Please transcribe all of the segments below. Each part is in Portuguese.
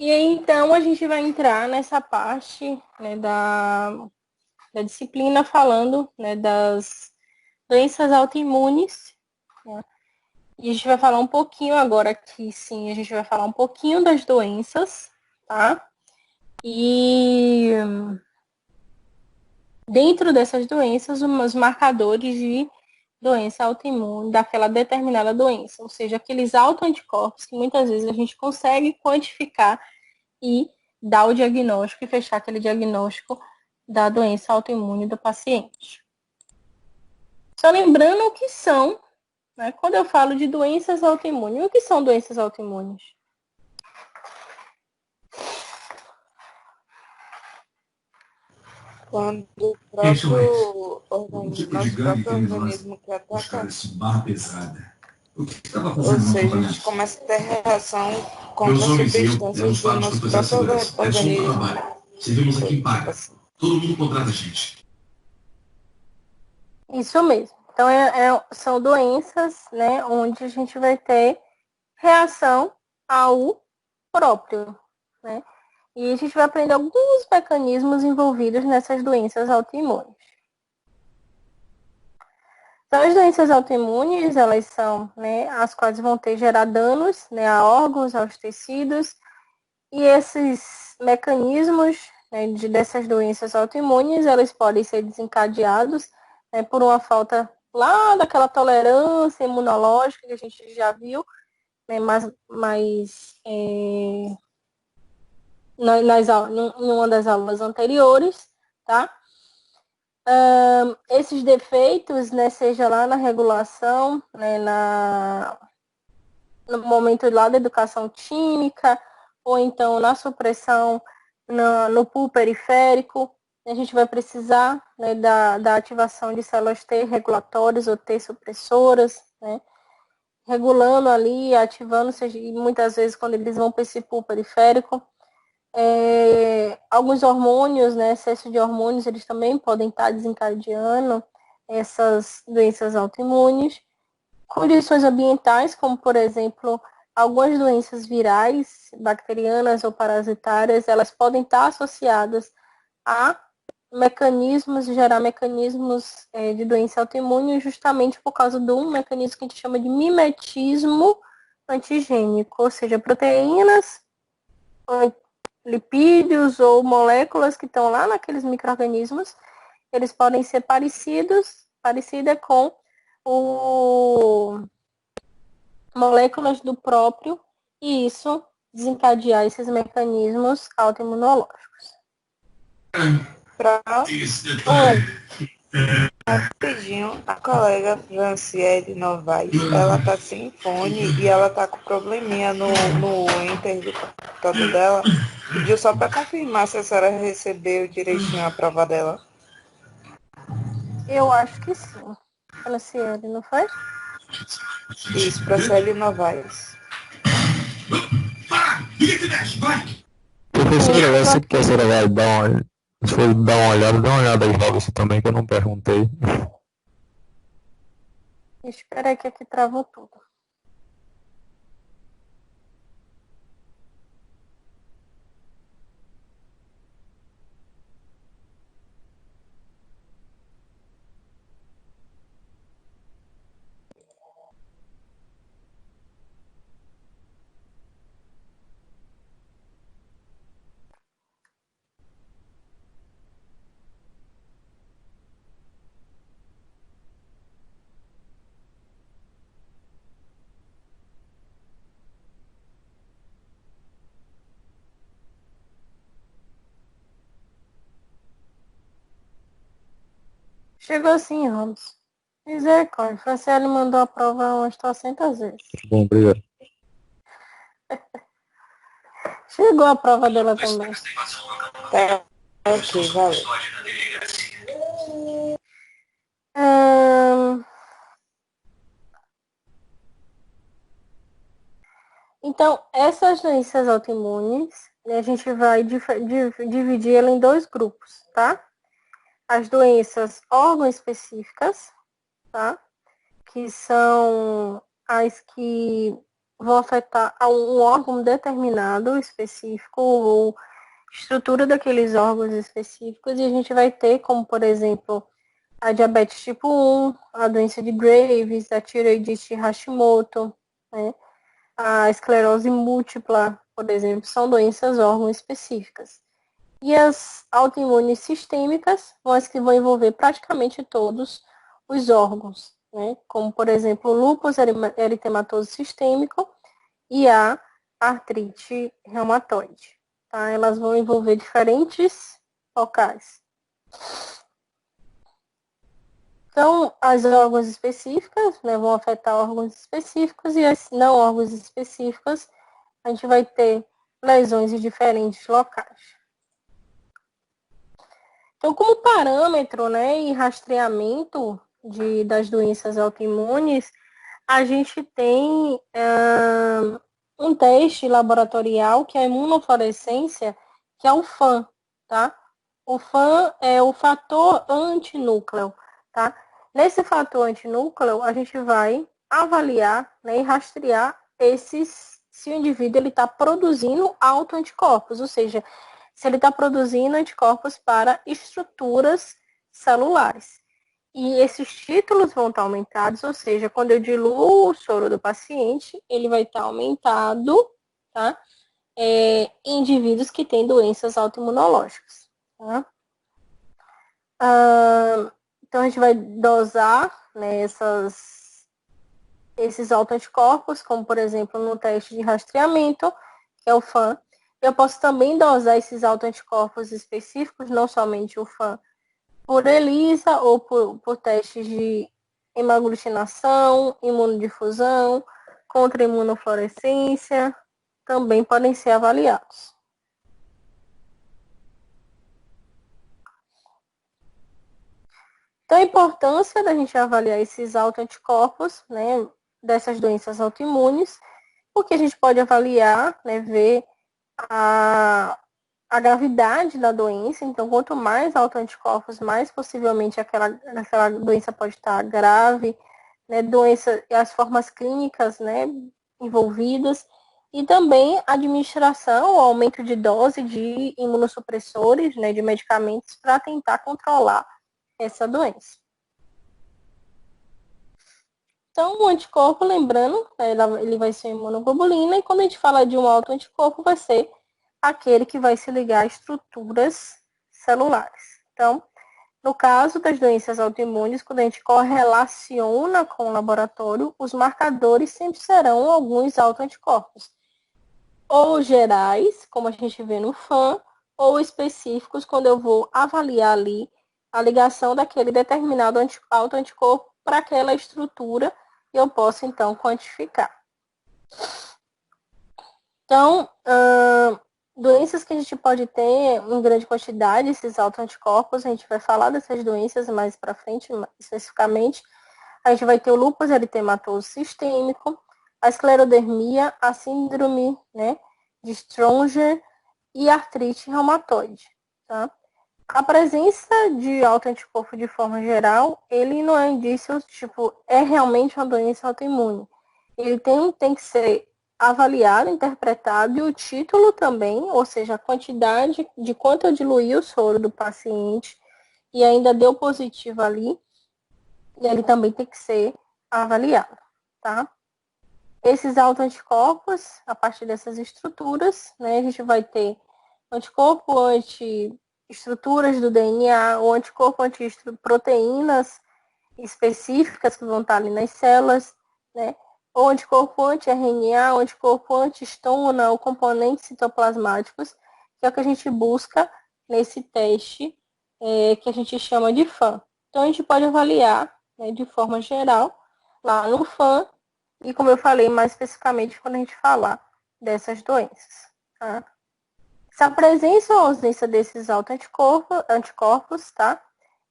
E aí, então, a gente vai entrar nessa parte, né, da disciplina falando, né, das doenças autoimunes, né? E a gente vai falar um pouquinho agora aqui, sim, a gente vai falar um pouquinho das doenças, tá? E dentro dessas doenças, os marcadores de doença autoimune, daquela determinada doença, ou seja, aqueles autoanticorpos que muitas vezes a gente consegue quantificar e dar o diagnóstico e fechar aquele diagnóstico da doença autoimune do paciente. Só lembrando o que são, né, quando eu falo de doenças autoimunes, o que são doenças autoimunes? Quando o próprio nosso próprio organismo que ataca, ou seja, a gente começa a ter reação contra substâncias do nosso próprio organismo. Servimos aqui em Paga. Todo mundo contrata a gente. Isso mesmo. Então, são doenças, né, onde a gente vai ter reação ao próprio, né? E a gente vai aprender alguns mecanismos envolvidos nessas doenças autoimunes. Então, as doenças autoimunes, elas são, né, as quais vão ter gerar danos, né, a órgãos, aos tecidos, e esses mecanismos, né, dessas doenças autoimunes, elas podem ser desencadeados, né, por uma falta lá daquela tolerância imunológica que a gente já viu, né, numa das aulas anteriores, tá? Esses defeitos, né, seja lá na regulação, né, no momento lá da educação química, ou então na supressão no pool periférico, a gente vai precisar, né, da ativação de células T regulatórias ou T supressoras, né, regulando ali, ativando, e muitas vezes quando eles vão para esse pool periférico, alguns hormônios, né, excesso de hormônios, eles também podem estar desencadeando essas doenças autoimunes. Condições ambientais, como por exemplo, algumas doenças virais, bacterianas ou parasitárias, elas podem estar associadas a mecanismos, gerar mecanismos de doença autoimune, justamente por causa de um mecanismo que a gente chama de mimetismo antigênico, ou seja, proteínas, lipídios ou moléculas que estão lá naqueles micro-organismos, eles podem ser parecida com moléculas do próprio, e isso desencadear esses mecanismos autoimunológicos. Rapidinho, a colega Franciele Novaes, ela tá sem fone e ela tá com probleminha no Enter do computador dela. Pediu só para confirmar se a senhora recebeu direitinho a prova dela. Eu acho que sim. Franciele, não foi? Isso, Franciele Novaes. Professora, essa que a senhora vai se for dar uma olhada aí logo isso também, que eu não perguntei. Espera aí que aqui travou tudo. Chegou sim, Ramos. Misericórdia. Franciele mandou a prova umas 300 vezes. Bom, obrigado. Chegou a prova dela também. Tá, ok, valeu. Então, essas doenças autoimunes, a gente vai dividir ela em dois grupos, tá? As doenças órgão-específicas, tá? Que são as que vão afetar a um órgão determinado, específico, ou estrutura daqueles órgãos específicos, e a gente vai ter, como por exemplo, a diabetes tipo 1, a doença de Graves, a tireoidite Hashimoto, né? A esclerose múltipla, por exemplo, são doenças órgão específicas. E as autoimunes sistêmicas são as que vão envolver praticamente todos os órgãos, né? Como, por exemplo, o lúpus eritematoso sistêmico e a artrite reumatoide. Tá? Elas vão envolver diferentes locais. Então, as órgãos específicas, né, vão afetar órgãos específicos, e as não órgãos específicos, a gente vai ter lesões em diferentes locais. Então, como parâmetro, né, e rastreamento das doenças autoimunes, a gente tem um teste laboratorial, que é a imunofluorescência, que é o FAN, tá? O FAN é o fator antinúcleo, tá? Nesse fator antinúcleo, a gente vai avaliar, né, e rastrear se o indivíduo está produzindo autoanticorpos, ou seja, se ele está produzindo anticorpos para estruturas celulares. E esses títulos vão estar aumentados, ou seja, quando eu diluo o soro do paciente, ele vai estar aumentado, tá? Em indivíduos que têm doenças autoimunológicas, tá? Então, a gente vai dosar, né, esses autoanticorpos, como, por exemplo, no teste de rastreamento, que é o FAN. Eu posso também dosar esses autoanticorpos específicos, não somente o FAN, por ELISA ou por testes de hemaglutinação, imunodifusão, contra imunofluorescência, também podem ser avaliados. Então, a importância da gente avaliar esses autoanticorpos, né, dessas doenças autoimunes, porque a gente pode avaliar, né, ver a gravidade da doença. Então, quanto mais autoanticorpos, mais possivelmente aquela doença pode estar grave, né, doença e as formas clínicas, né, envolvidas, e também a administração, o aumento de dose de imunossupressores, né, de medicamentos para tentar controlar essa doença. Então, o anticorpo, lembrando, ele vai ser imunoglobulina, e quando a gente fala de um autoanticorpo, vai ser aquele que vai se ligar a estruturas celulares. Então, no caso das doenças autoimunes, quando a gente correlaciona com o laboratório, os marcadores sempre serão alguns autoanticorpos, ou gerais, como a gente vê no FAN, ou específicos, quando eu vou avaliar ali a ligação daquele determinado autoanticorpo para aquela estrutura, e eu posso, então, quantificar. Então, doenças que a gente pode ter em grande quantidade, esses autoanticorpos, a gente vai falar dessas doenças mais para frente, especificamente. A gente vai ter o lúpus eritematoso sistêmico, a esclerodermia, a síndrome, né, de Sjögren e a artrite reumatoide, tá? A presença de autoanticorpo de forma geral, ele não é indício, tipo, é realmente uma doença autoimune. Ele tem que ser avaliado, interpretado, e o título também, ou seja, a quantidade de quanto eu diluí o soro do paciente e ainda deu positivo ali, ele também tem que ser avaliado, tá? Esses autoanticorpos, a partir dessas estruturas, né, a gente vai ter anticorpo anti-estruturas do DNA, ou anticorpo anti-proteínas específicas que vão estar ali nas células, né? Ou anticorpo anti-RNA, ou anticorpo anti-histona, ou componentes citoplasmáticos, que é o que a gente busca nesse teste que a gente chama de FAN. Então, a gente pode avaliar, né, de forma geral lá no FAN, e como eu falei, mais especificamente quando a gente falar dessas doenças. Tá? Se a presença ou ausência desses anticorpos, tá?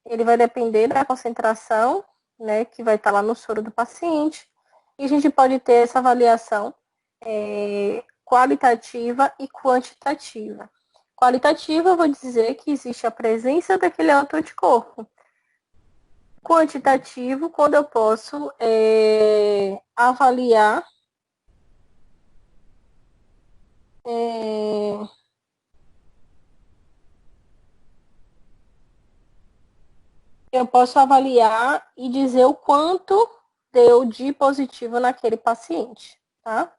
Ele vai depender da concentração, né, que vai estar lá no soro do paciente, e a gente pode ter essa avaliação qualitativa e quantitativa. Qualitativa, eu vou dizer que existe a presença daquele autoanticorpo. Quantitativo, quando eu posso avaliar eu posso avaliar e dizer o quanto deu de positivo naquele paciente, tá?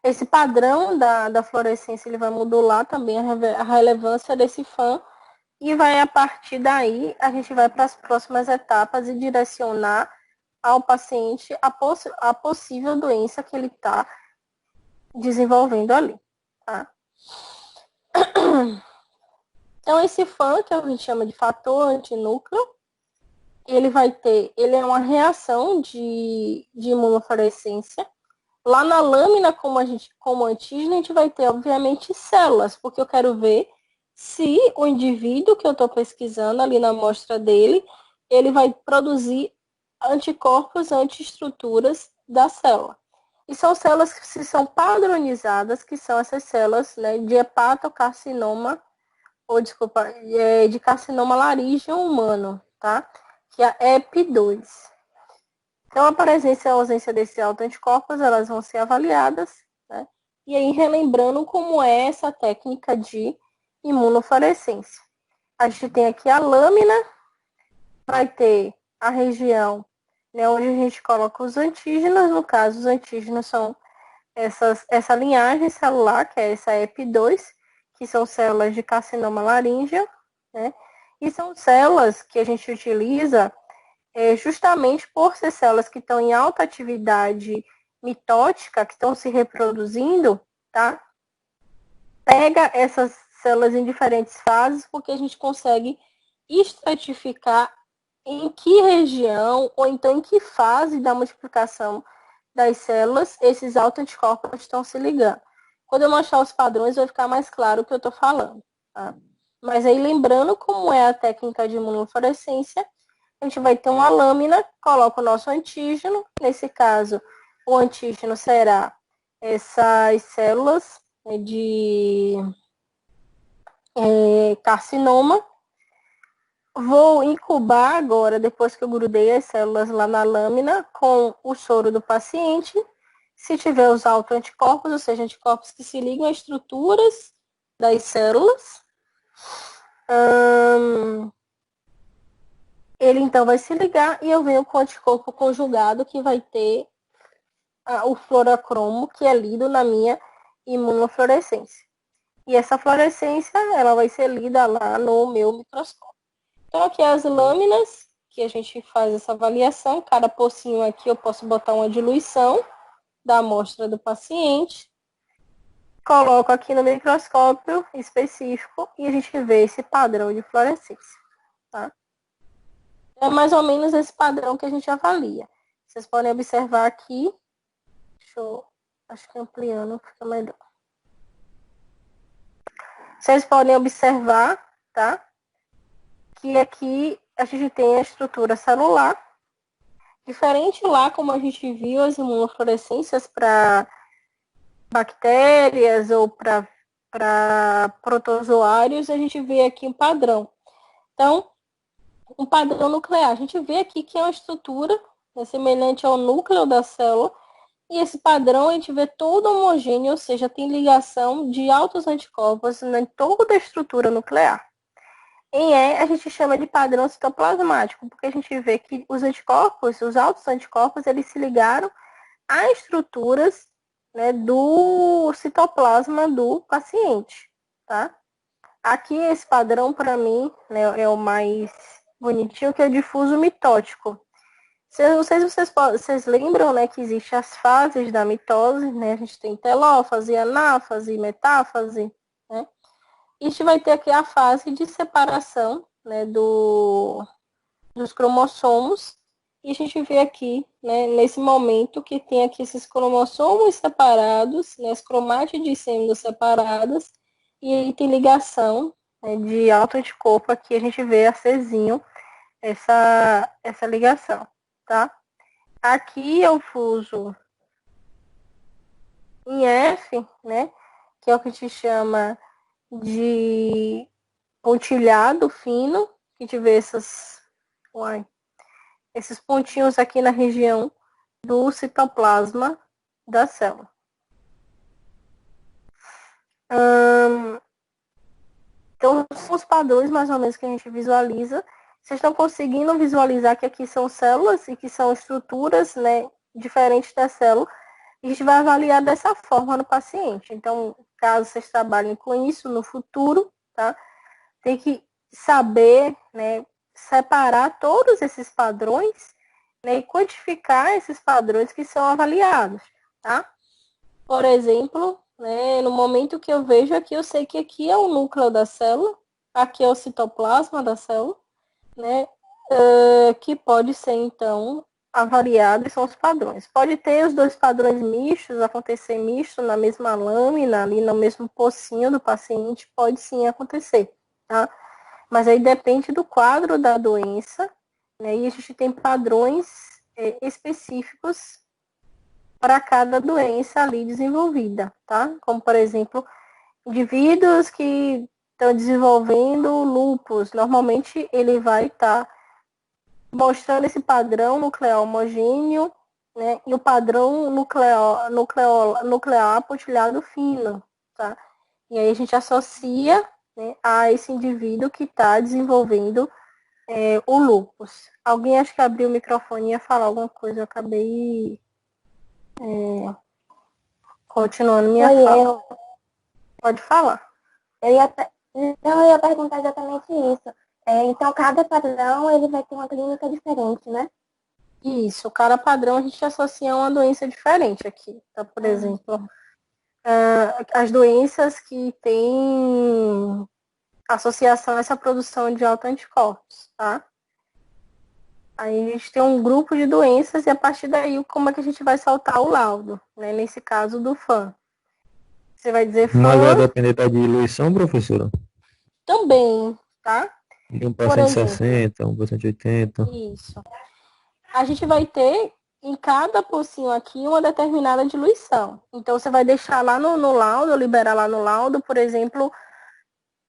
Esse padrão da fluorescência, ele vai modular também a relevância desse FAM e vai, a partir daí, a gente vai para as próximas etapas e direcionar ao paciente a possível doença que ele está desenvolvendo ali, tá? Então, esse FAM, que a gente chama de fator antinúcleo, ele é uma reação de imunofluorescência. Lá na lâmina, como antígeno, a gente vai ter, obviamente, células, porque eu quero ver se o indivíduo que eu estou pesquisando ali na amostra dele, ele vai produzir anticorpos anti-estruturas da célula. E são células que são padronizadas, que são essas células, né, de hepatocarcinoma, de carcinoma laríngeo humano, tá? Que é a EP2. Então, a presença e a ausência desses autoanticorpos, elas vão ser avaliadas, né? E aí, relembrando como é essa técnica de imunofluorescência. A gente tem aqui a lâmina, vai ter a região, né, onde a gente coloca os antígenos. No caso, os antígenos são essa linhagem celular, que é essa EP2, que são células de carcinoma laríngeo, né? E são células que a gente utiliza justamente por ser células que estão em alta atividade mitótica, que estão se reproduzindo, tá? Pega essas células em diferentes fases, porque a gente consegue estratificar em que região, ou então em que fase da multiplicação das células esses autoanticorpos estão se ligando. Quando eu mostrar os padrões, vai ficar mais claro o que eu estou falando, tá? Mas aí, lembrando como é a técnica de imunofluorescência, a gente vai ter uma lâmina, coloca o nosso antígeno. Nesse caso, o antígeno será essas células de carcinoma. Vou incubar agora, depois que eu grudei as células lá na lâmina, com o soro do paciente. Se tiver os autoanticorpos, ou seja, anticorpos que se ligam a estruturas das células, ele então vai se ligar e eu venho com o anticorpo conjugado, que vai ter o fluorocromo, que é lido na minha imunofluorescência. E essa fluorescência, ela vai ser lida lá no meu microscópio. Então, aqui as lâminas, que a gente faz essa avaliação. Cada pocinho aqui eu posso botar uma diluição da amostra do paciente. Coloco aqui no microscópio específico e a gente vê esse padrão de fluorescência, tá? É mais ou menos esse padrão que a gente avalia. Vocês podem observar aqui. Acho que ampliando fica melhor. Vocês podem observar, tá? Que aqui a gente tem a estrutura celular. Diferente lá, como a gente viu as imunofluorescências para bactérias ou para protozoários, a gente vê aqui um padrão. Então, um padrão nuclear. A gente vê aqui que é uma estrutura semelhante ao núcleo da célula. E esse padrão a gente vê todo homogêneo, ou seja, tem ligação de altos anticorpos em toda a estrutura nuclear. Em E, a gente chama de padrão citoplasmático, porque a gente vê que os anticorpos, os altos anticorpos, eles se ligaram a estruturas, né, do citoplasma do paciente, tá? Aqui, esse padrão, para mim, né, é o mais bonitinho, que é o difuso mitótico. Não sei se vocês lembram, né, que existem as fases da mitose, né? A gente tem telófase, anáfase, metáfase, né? E a gente vai ter aqui a fase de separação, né, dos cromossomos. E a gente vê aqui, né, nesse momento, que tem aqui esses cromossomos separados, né, as cromátides sendo separadas, e aí tem ligação, né, de autoanticorpo. Aqui a gente vê a Czinho, essa ligação, tá? Aqui eu fuso em F, né, que é o que a gente chama de pontilhado fino, que a gente vê esses pontinhos aqui na região do citoplasma da célula. Então, são os padrões mais ou menos que a gente visualiza. Vocês estão conseguindo visualizar que aqui são células e que são estruturas, né, diferentes da célula. A gente vai avaliar dessa forma no paciente. Então, caso vocês trabalhem com isso no futuro, tá? Tem que saber, né, separar todos esses padrões, né, e quantificar esses padrões que são avaliados, tá? Por exemplo, né, no momento que eu vejo aqui, eu sei que aqui é o núcleo da célula, aqui é o citoplasma da célula, né, que pode ser, então, avaliado, e são os padrões. Pode ter os dois padrões mistos, acontecer misto na mesma lâmina, ali no mesmo pocinho do paciente, pode sim acontecer, tá? Mas aí depende do quadro da doença, né, e a gente tem padrões específicos para cada doença ali desenvolvida, tá? Como, por exemplo, indivíduos que estão desenvolvendo lúpus, normalmente ele vai estar mostrando esse padrão nuclear homogêneo, né? E o padrão nuclear apontilhado fino, tá? E aí a gente associa, né, a esse indivíduo que está desenvolvendo o lúpus. Alguém acho que abriu o microfone e ia falar alguma coisa, eu acabei continuando minha fala. Pode falar. Eu ia perguntar exatamente isso. Então, cada padrão ele vai ter uma clínica diferente, né? Isso, cada padrão a gente associa a uma doença diferente aqui. Então, por exemplo, as doenças que têm associação a essa produção de autoanticorpos, tá? Aí a gente tem um grupo de doenças e a partir daí como é que a gente vai saltar o laudo, né? Nesse caso do FAM. Você vai dizer FAM... Mas vai depender da diluição, professora? Também, tá? De 1% 60, 1% 80. Isso. A gente vai ter em cada pocinho aqui uma determinada diluição. Então, você vai deixar lá no laudo, liberar lá no laudo, por exemplo,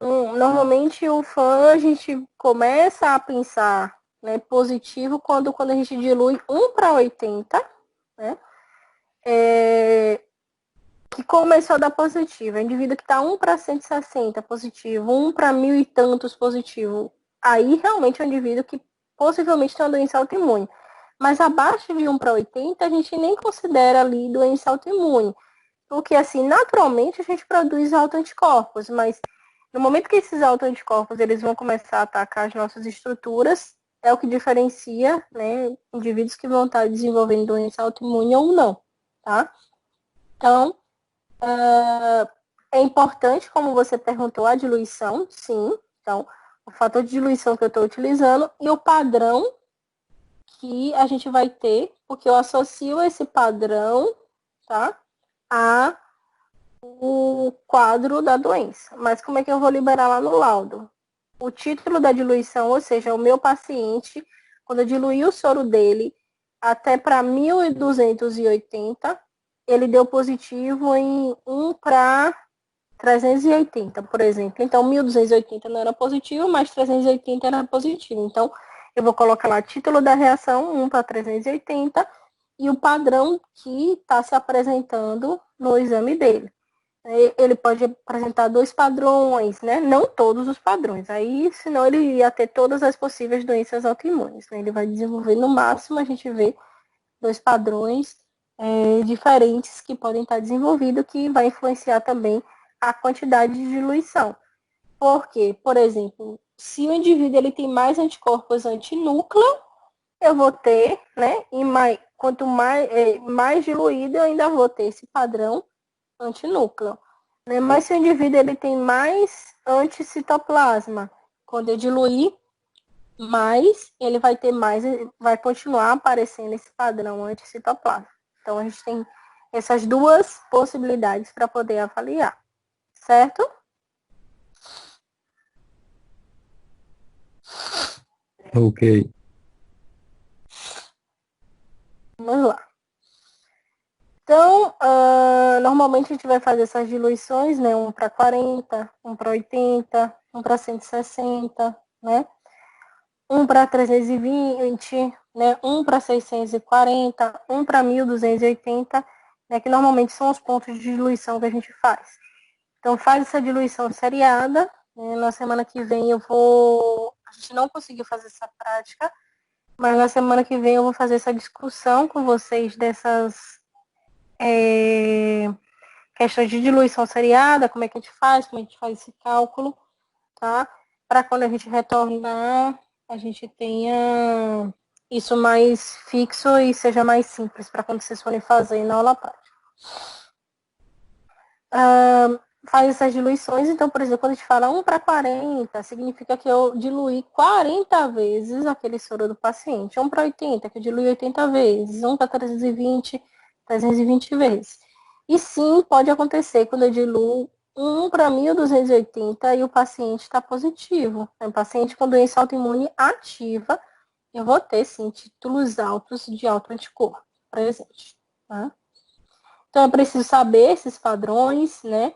normalmente o FAM a gente começa a pensar, né, positivo quando a gente dilui 1/80, né? Que começou a dar positivo. O indivíduo que está 1/160 positivo, 1/1000 e tantos positivo, aí realmente é um indivíduo que possivelmente tem uma doença autoimune. Mas abaixo de 1/80, a gente nem considera ali doença autoimune. Porque, assim, naturalmente a gente produz autoanticorpos, mas no momento que esses autoanticorpos eles vão começar a atacar as nossas estruturas, é o que diferencia, né, indivíduos que vão estar desenvolvendo doença autoimune ou não, tá? Então, é importante, como você perguntou, a diluição, sim. Então, o fator de diluição que eu estou utilizando e o padrão que a gente vai ter, porque eu associo esse padrão, tá, a o quadro da doença. Mas como é que eu vou liberar lá no laudo? O título da diluição, ou seja, o meu paciente, quando eu diluí o soro dele até para 1280, ele deu positivo em 1/380, por exemplo. Então, 1280 não era positivo, mas 380 era positivo. Então, eu vou colocar lá título da reação, 1/380, e o padrão que está se apresentando no exame dele. Ele pode apresentar 2 padrões, né? Não todos os padrões. Aí, senão ele ia ter todas as possíveis doenças autoimunes, né? Ele vai desenvolver, no máximo, a gente vê 2 padrões diferentes que podem estar desenvolvidos, que vai influenciar também a quantidade de diluição. Porque, por exemplo, se o indivíduo ele tem mais anticorpos antinúcleo, eu vou ter, né? E quanto mais diluído, eu ainda vou ter esse padrão antinúcleo. Né? Mas se o indivíduo ele tem mais anticitoplasma, quando eu diluir mais, ele vai ter mais, vai continuar aparecendo esse padrão anticitoplasma. Então a gente tem essas duas possibilidades para poder avaliar, certo? Ok. Vamos lá. Então, normalmente a gente vai fazer essas diluições, né? 1/40, 1/80, 1/160, né? 1/320, né? 1/640, 1/1280, né? Que normalmente são os pontos de diluição que a gente faz. Então, faz essa diluição seriada. Na semana que vem a gente não conseguiu fazer essa prática, mas na semana que vem eu vou fazer essa discussão com vocês dessas questões de diluição seriada, como é que a gente faz, como a gente faz esse cálculo, tá? Para quando a gente retornar, a gente tenha isso mais fixo e seja mais simples para quando vocês forem fazer na aula prática. Faz essas diluições, então, por exemplo, quando a gente fala 1:40, significa que eu diluí 40 vezes aquele soro do paciente. 1:80, que eu diluí 80 vezes. 1:320, 320 vezes. E sim, pode acontecer quando eu diluo 1:1280 e o paciente está positivo. O paciente com doença autoimune ativa, eu vou ter, sim, títulos altos de autoanticorpo presente. Tá? Então, eu preciso saber esses padrões, né?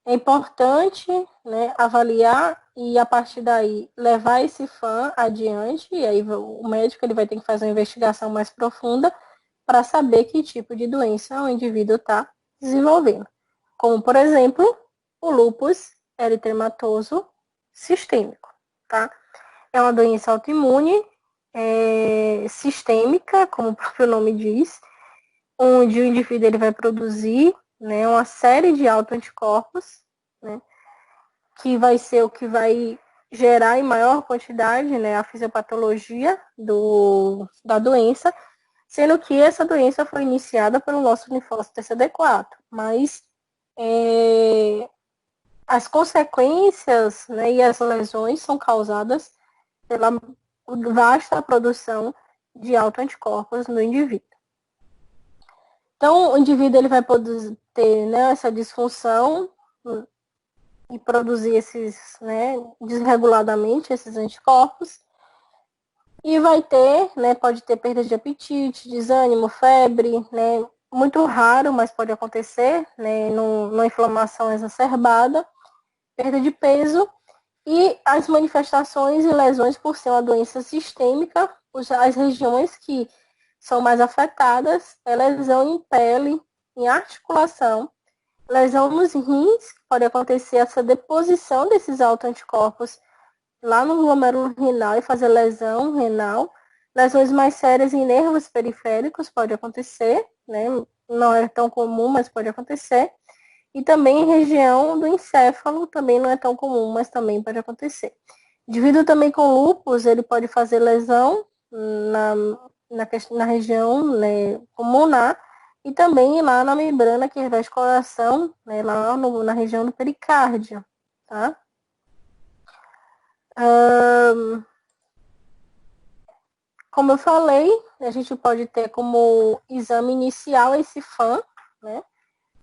É importante, né, avaliar e, a partir daí, levar esse FAM adiante. E aí o médico ele vai ter que fazer uma investigação mais profunda para saber que tipo de doença o indivíduo está desenvolvendo. Como, por exemplo, o lúpus eritematoso sistêmico. Tá? É uma doença autoimune sistêmica, como o próprio nome diz, onde o indivíduo ele vai produzir, né, uma série de autoanticorpos, né, que vai ser o que vai gerar em maior quantidade, né, a fisiopatologia da doença, sendo que essa doença foi iniciada pelo nosso linfócito TCD4, mas as consequências, né, e as lesões são causadas pela vasta produção de autoanticorpos no indivíduo. Então, o indivíduo ele vai poder ter, né, essa disfunção e produzir esses, né, desreguladamente esses anticorpos. E vai ter, né, pode ter perda de apetite, desânimo, febre, né, muito raro, mas pode acontecer, né, numa inflamação exacerbada, perda de peso e as manifestações e lesões por ser uma doença sistêmica, as regiões que são mais afetadas é lesão em pele, em articulação, lesão nos rins, pode acontecer essa deposição desses autoanticorpos lá no glomérulo renal e fazer lesão renal. Lesões mais sérias em nervos periféricos pode acontecer, né? Não é tão comum, mas pode acontecer. E também em região do encéfalo, também não é tão comum, mas também pode acontecer. Indivíduo também com lúpus, ele pode fazer lesão na região, né, pulmonar e também lá na membrana que reveste o coração, né, lá na região do pericárdio, tá? Como eu falei, a gente pode ter como exame inicial esse FAM, né?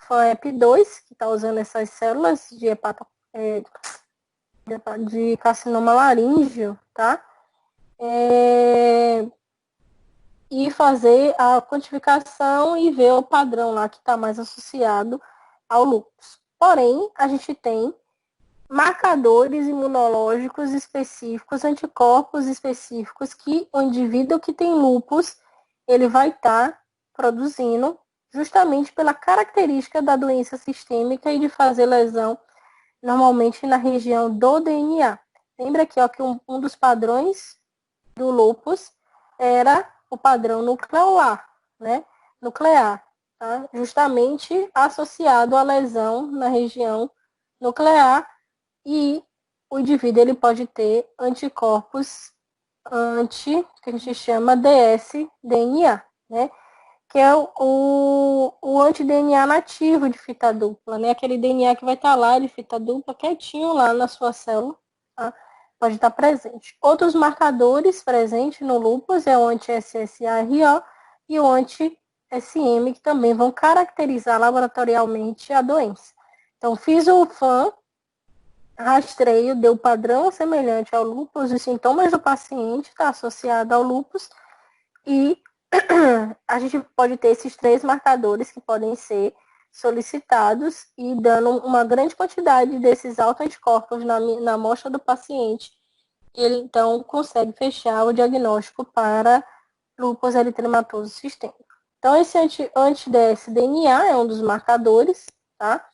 FANEP2, que está usando essas células de carcinoma laríngeo, tá? E fazer a quantificação e ver o padrão lá que está mais associado ao lúpus. Porém, a gente tem marcadores imunológicos específicos, anticorpos específicos que o indivíduo que tem lúpus, ele vai estar produzindo justamente pela característica da doença sistêmica e de fazer lesão normalmente na região do DNA. Lembra aqui ó, que um dos padrões do lúpus era o padrão nuclear, né? Nuclear, tá? Justamente associado à lesão na região nuclear e o indivíduo ele pode ter anticorpos que a gente chama dsDNA, né? Que é o anti-DNA nativo de fita dupla, né? Aquele DNA que vai estar lá de fita dupla, quietinho lá na sua célula, tá? Pode estar presente. Outros marcadores presentes no lúpus é o anti-SSARO e o anti-SM, que também vão caracterizar laboratorialmente a doença. Então, fiz o FAM, rastreio, deu padrão semelhante ao lúpus, os sintomas do paciente está associado ao lúpus e a gente pode ter esses 3 marcadores que podem ser solicitados e dando uma grande quantidade desses autoanticorpos na amostra do paciente, ele então consegue fechar o diagnóstico para lúpus eritematoso sistêmico. Então esse anti-dsDNA é um dos marcadores, tá?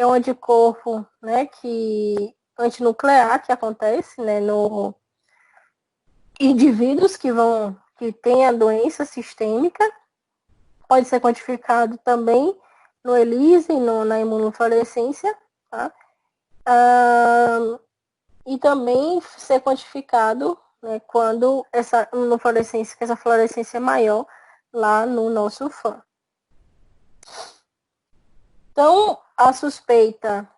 é um anticorpo, né, antinuclear que acontece, né, no indivíduos que têm a doença sistêmica. Pode ser quantificado também no ELISA e na imunofluorescência, tá? E também ser quantificado, né, quando essa fluorescência é maior lá no nosso FAM. Então, a suspeita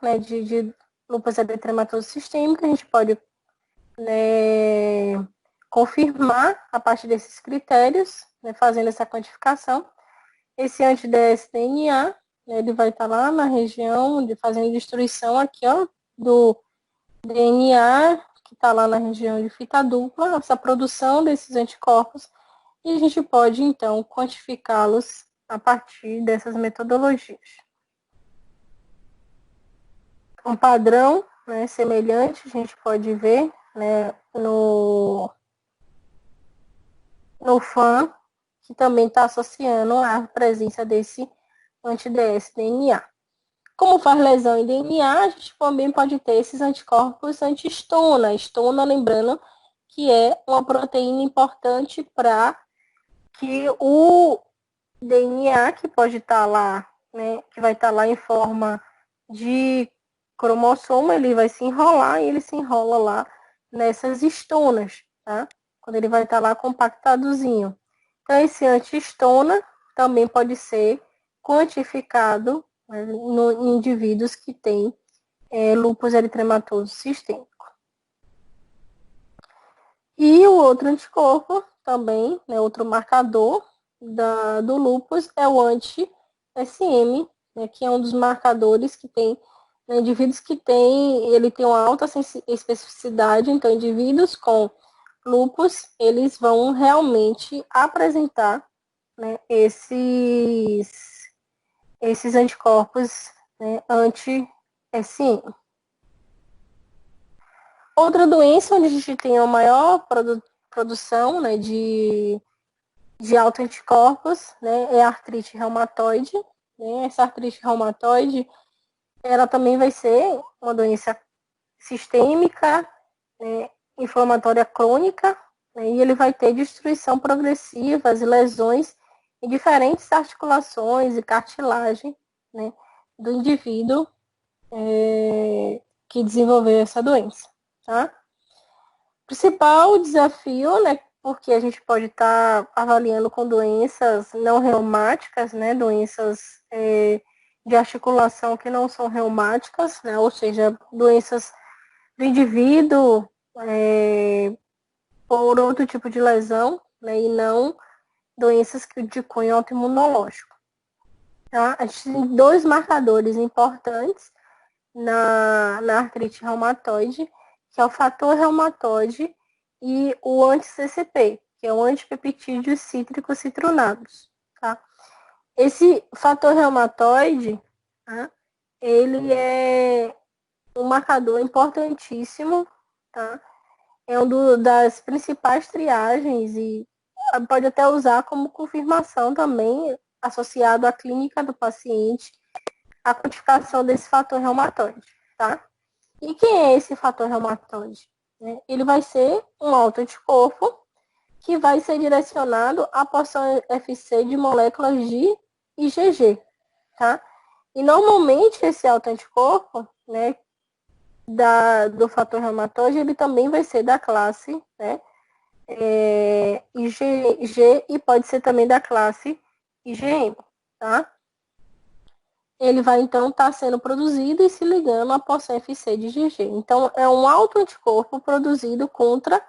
né, de lúpus eritematoso sistêmico, a gente pode, né, confirmar a partir desses critérios, né, fazendo essa quantificação. Esse anti-dsDNA, né, ele vai estar lá na região, fazendo destruição aqui, ó, do DNA, que está lá na região de fita dupla, essa produção desses anticorpos, e a gente pode, então, quantificá-los a partir dessas metodologias. Um padrão, né, semelhante, a gente pode ver, né, no FAM, que também está associando a presença desse anti-dsDNA. Como faz lesão em DNA, a gente também pode ter esses anticorpos anti-estona. Estona, lembrando que é uma proteína importante para que o DNA, que pode estar lá, né, que vai estar lá em forma de cromossomo, ele vai se enrolar e ele se enrola lá nessas estonas, tá? Quando ele vai estar lá compactadozinho. Então, esse anti-estona também pode ser quantificado, né, em indivíduos que têm lúpus eritematoso sistêmico. E o outro anticorpo também, né, outro marcador do lúpus é o anti-SM, né, que é um dos marcadores que tem, né, indivíduos que ele tem uma alta especificidade, então indivíduos com lúpus, eles vão realmente apresentar, né, esses anticorpos, né, anti-SM. Outra doença onde a gente tem a maior produção, né, de autoanticorpos, né, é a artrite reumatoide. Né? Essa artrite reumatoide, ela também vai ser uma doença sistêmica, né, inflamatória crônica, né, e ele vai ter destruição progressiva e lesões em diferentes articulações e cartilagem, né, do indivíduo que desenvolveu essa doença. Tá? Principal desafio, né, porque a gente pode estar avaliando com doenças não reumáticas, né, doenças de articulação que não são reumáticas, né, ou seja, doenças do indivíduo por outro tipo de lesão, né, e não doenças de cunho autoimunológico. Tá? A gente tem dois marcadores importantes na artrite reumatoide, que é o fator reumatoide e o anti-CCP, que é o antipeptídeos cítricos citronados. Tá? Esse fator reumatoide, tá? Ele é um marcador importantíssimo, tá? É das principais triagens e pode até usar como confirmação também, associado à clínica do paciente, a quantificação desse fator reumatoide, tá? E quem é esse fator reumatoide? Ele vai ser um autoanticorpo que vai ser direcionado à porção FC de moléculas de IgG, tá? E normalmente esse autoanticorpo, né, do fator reumatoide, ele também vai ser da classe, né, IgG e pode ser também da classe IgM, tá? Ele vai, então, estar sendo produzido e se ligando à porção FC de IgG. Então, é um autoanticorpo produzido contra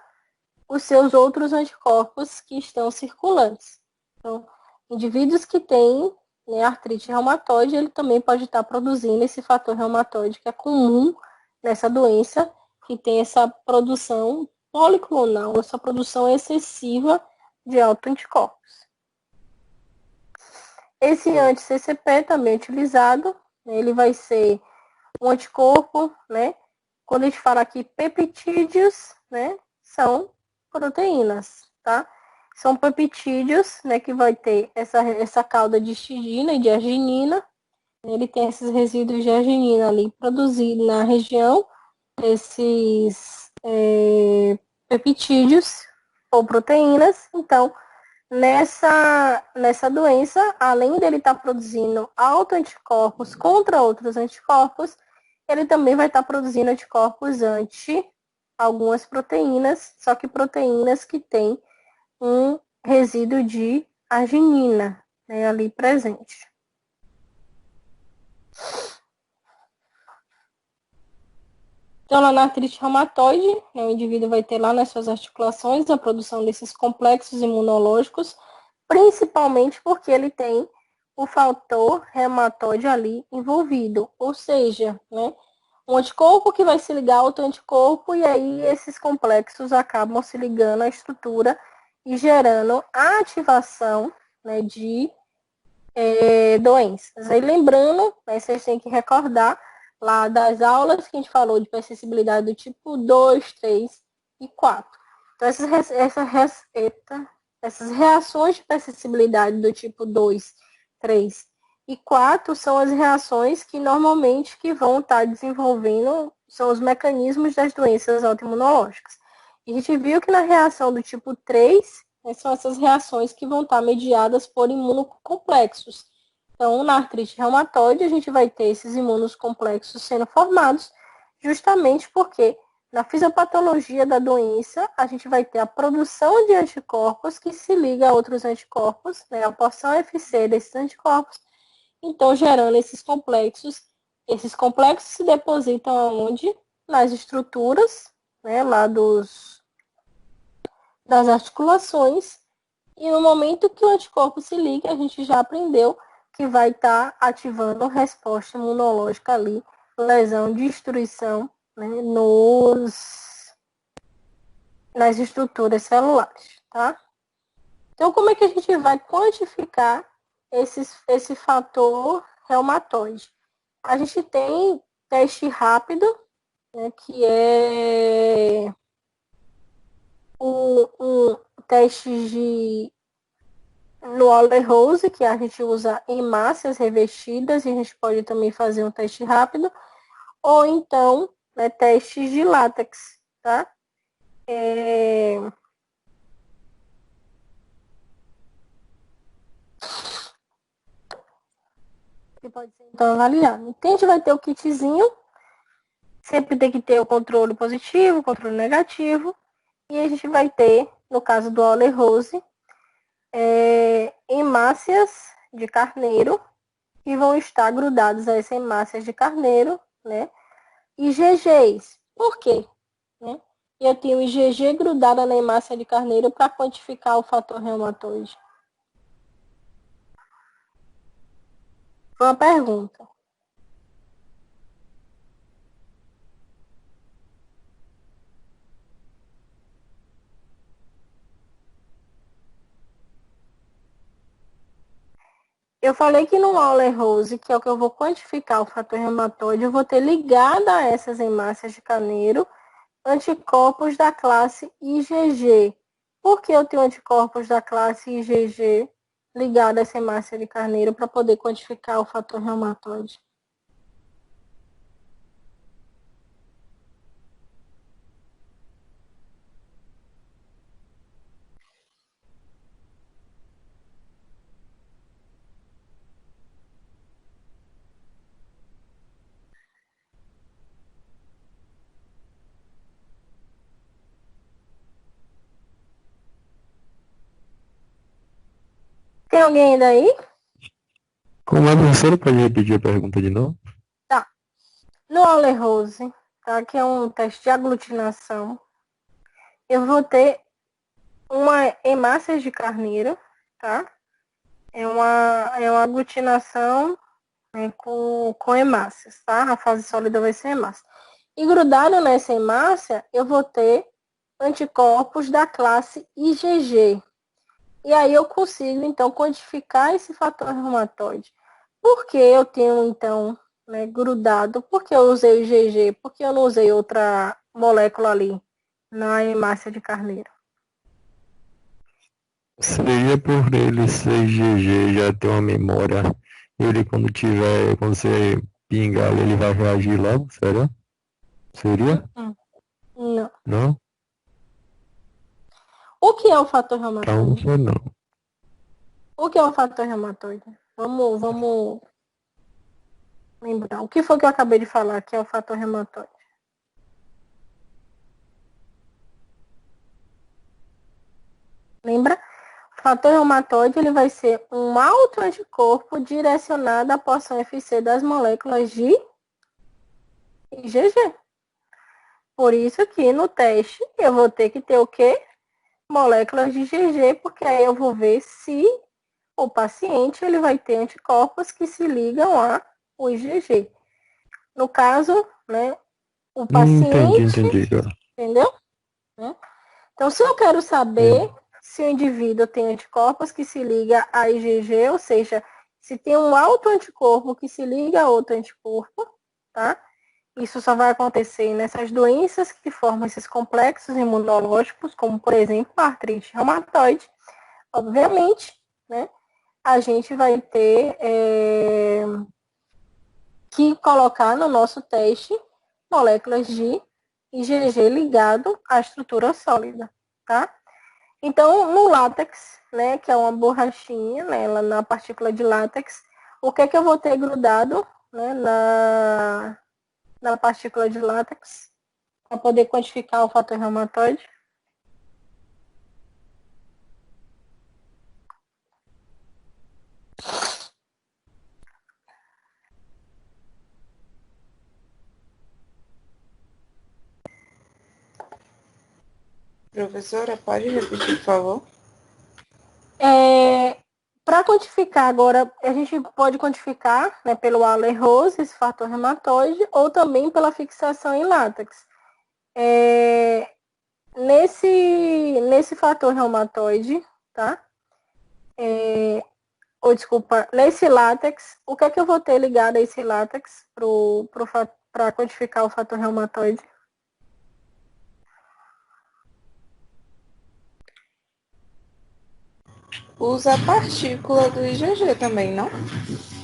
os seus outros anticorpos que estão circulantes. Então, indivíduos que têm, né, artrite reumatoide, ele também pode estar produzindo esse fator reumatoide, que é comum nessa doença, que tem essa produção policlonal, essa produção excessiva de autoanticorpos. Esse anti-CCP também é utilizado, ele vai ser um anticorpo, né, Quando a gente fala aqui peptídeos, né, são proteínas, tá? São peptídeos, né, que vai ter essa cauda de histidina e de arginina. Ele tem esses resíduos de arginina ali produzidos na região desses peptídeos ou proteínas. Então, nessa doença, além dele estar produzindo autoanticorpos contra outros anticorpos, ele também vai estar produzindo anticorpos anti algumas proteínas, só que proteínas que têm um resíduo de arginina, né, ali presente. Então, na artrite reumatoide, né, o indivíduo vai ter lá nas suas articulações a produção desses complexos imunológicos, principalmente porque ele tem o fator reumatoide ali envolvido, ou seja, né, um anticorpo que vai se ligar a outro anticorpo, e aí esses complexos acabam se ligando à estrutura e gerando a ativação, né, de doenças. Aí lembrando, né, vocês têm que recordar lá das aulas que a gente falou de hipersensibilidade do tipo 2, 3 e 4. Então, essas reações de hipersensibilidade do tipo 2, 3 e 4 são as reações que normalmente que vão estar desenvolvendo, são os mecanismos das doenças autoimunológicas. E a gente viu que na reação do tipo 3, né, são essas reações que vão estar mediadas por imunocomplexos. Então, na artrite reumatoide, a gente vai ter esses imunocomplexos sendo formados, justamente porque na fisiopatologia da doença, a gente vai ter a produção de anticorpos que se liga a outros anticorpos, né, a porção FC desses anticorpos, então gerando esses complexos. Esses complexos se depositam aonde? Nas estruturas, né, lá das articulações, e no momento que o anticorpo se liga, a gente já aprendeu que vai estar ativando resposta imunológica ali, lesão, destruição, né, nas estruturas celulares, tá? Então, como é que a gente vai quantificar esse fator reumatoide? A gente tem teste rápido, né, que é um teste no Waller-Rose, que a gente usa em hemácias revestidas, e a gente pode também fazer um teste rápido, ou então, né, testes de látex, tá? Que pode ser então avaliado. Então, a gente vai ter o kitzinho, sempre tem que ter o controle positivo, o controle negativo, e a gente vai ter, no caso do Waller-Rose, hemácias de carneiro, que vão estar grudados a essas hemácias de carneiro, né? IgGs. Por quê? Né? Eu tenho IgG grudada na hemácia de carneiro para quantificar o fator reumatoide. Uma pergunta. Eu falei que no Waller-Rose, que é o que eu vou quantificar o fator reumatoide, eu vou ter ligada a essas hemácias de carneiro anticorpos da classe IgG. Por que eu tenho anticorpos da classe IgG ligado a essa hemácia de carneiro para poder quantificar o fator reumatoide? Tem alguém ainda aí? Como é, professora, pode repetir a pergunta de novo? Tá. No Waller-Rose, tá, que é um teste de aglutinação, eu vou ter uma hemácia de carneiro, tá? É uma aglutinação, né, com hemácias, tá? A fase sólida vai ser hemácia. E grudado nessa hemácia, eu vou ter anticorpos da classe IgG. E aí eu consigo, então, quantificar esse fator reumatoide. Por que eu tenho, então, né, grudado. Por que eu usei o IgG? Por que eu não usei outra molécula ali na hemácia de carneiro? Seria por ele ser IgG, já ter uma memória. Ele quando você pingar ele vai reagir logo, será? Seria? Não. Não? O que é o fator Então não reumatoide? sei não. O que é o fator reumatoide? Vamos lembrar. O que foi que eu acabei de falar que é o fator reumatoide? Lembra? O fator reumatoide ele vai ser um autoanticorpo direcionado à porção FC das moléculas de IgG. Por isso que no teste eu vou ter que ter o quê? Moléculas de IgG, porque aí eu vou ver se o paciente ele vai ter anticorpos que se ligam ao IgG. No caso, né, o paciente, Entendi, cara. entendeu? Então, se eu quero saber se o indivíduo tem anticorpos que se liga a IgG, ou seja, se tem um autoanticorpo que se liga a outro anticorpo, tá? Isso só vai acontecer nessas doenças que formam esses complexos imunológicos, como, por exemplo, a artrite reumatoide. Obviamente, né, a gente vai ter que colocar no nosso teste moléculas de IgG ligado à estrutura sólida, tá? Então, no látex, né, que é uma borrachinha, né, na partícula de látex, o que é que eu vou ter grudado, né, na partícula de látex para poder quantificar o fator reumatoide? Professora, pode repetir, por favor? Para quantificar agora, a gente pode quantificar, né, pelo Haller-Rose, esse fator reumatoide, ou também pela fixação em látex. Nesse fator reumatoide, tá? Nesse látex, o que é que eu vou ter ligado a esse látex para quantificar o fator reumatoide? Usa a partícula do IgG também, não?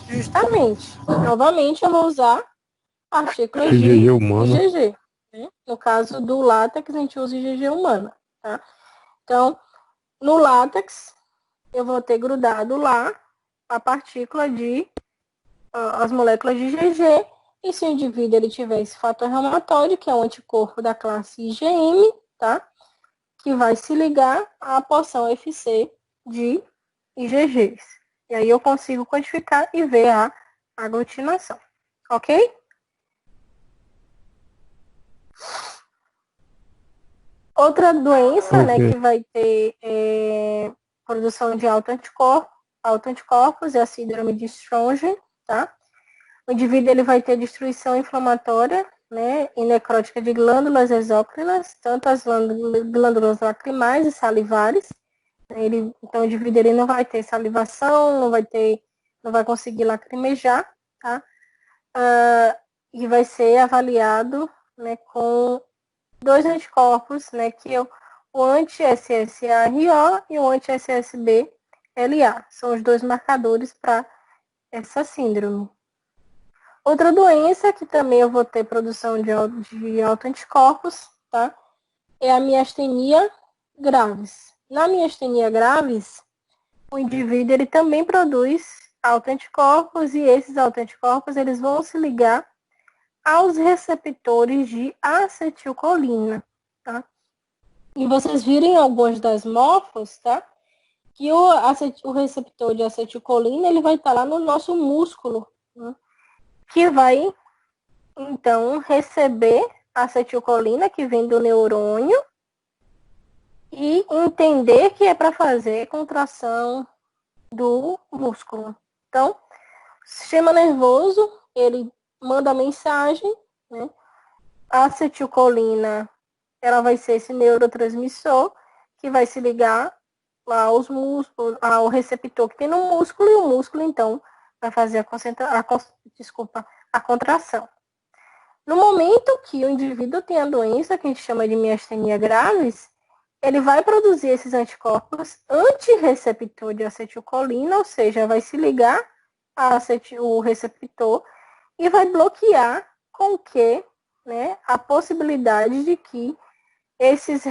Justamente. Novamente, eu vou usar partículas de IgG humano. IgG. Né? No caso do látex, a gente usa IgG humana. Tá? Então, no látex, eu vou ter grudado lá a partícula de as moléculas de IgG. E se o indivíduo ele tiver esse fator reumatoide, que é um anticorpo da classe IgM, tá? Que vai se ligar à porção FC de IgGs. E aí eu consigo quantificar e ver a aglutinação. Ok? Outra doença, né, que vai ter produção de autoanticorpos é a síndrome de Sjögren, tá? O indivíduo ele vai ter destruição inflamatória, né, e necrótica de glândulas exócrinas, tanto as glândulas lacrimais e salivares. Então, o indivíduo ele não vai ter salivação, não vai conseguir lacrimejar, tá? E vai ser avaliado, né, com dois anticorpos, né, que é o anti-SSARO e o anti-SSB-LA. São os dois marcadores para essa síndrome. Outra doença que também eu vou ter produção de autoanticorpos, tá? É a miastenia gravis. Na miastenia gravis, o indivíduo ele também produz autoanticorpos e esses autoanticorpos eles vão se ligar aos receptores de acetilcolina, tá? E vocês virem algumas das morfos, tá? Que o receptor de acetilcolina ele vai estar lá no nosso músculo, né? Que vai, então, receber a acetilcolina que vem do neurônio e entender que é para fazer contração do músculo. Então, o sistema nervoso, ele manda a mensagem, né? A acetilcolina, ela vai ser esse neurotransmissor que vai se ligar aos músculos, ao receptor que tem no músculo, e o músculo, então, vai fazer a contração. No momento que o indivíduo tem a doença, que a gente chama de miastenia graves, ele vai produzir esses anticorpos antirreceptor de acetilcolina, ou seja, vai se ligar o receptor e vai bloquear com que, né, a possibilidade de que esses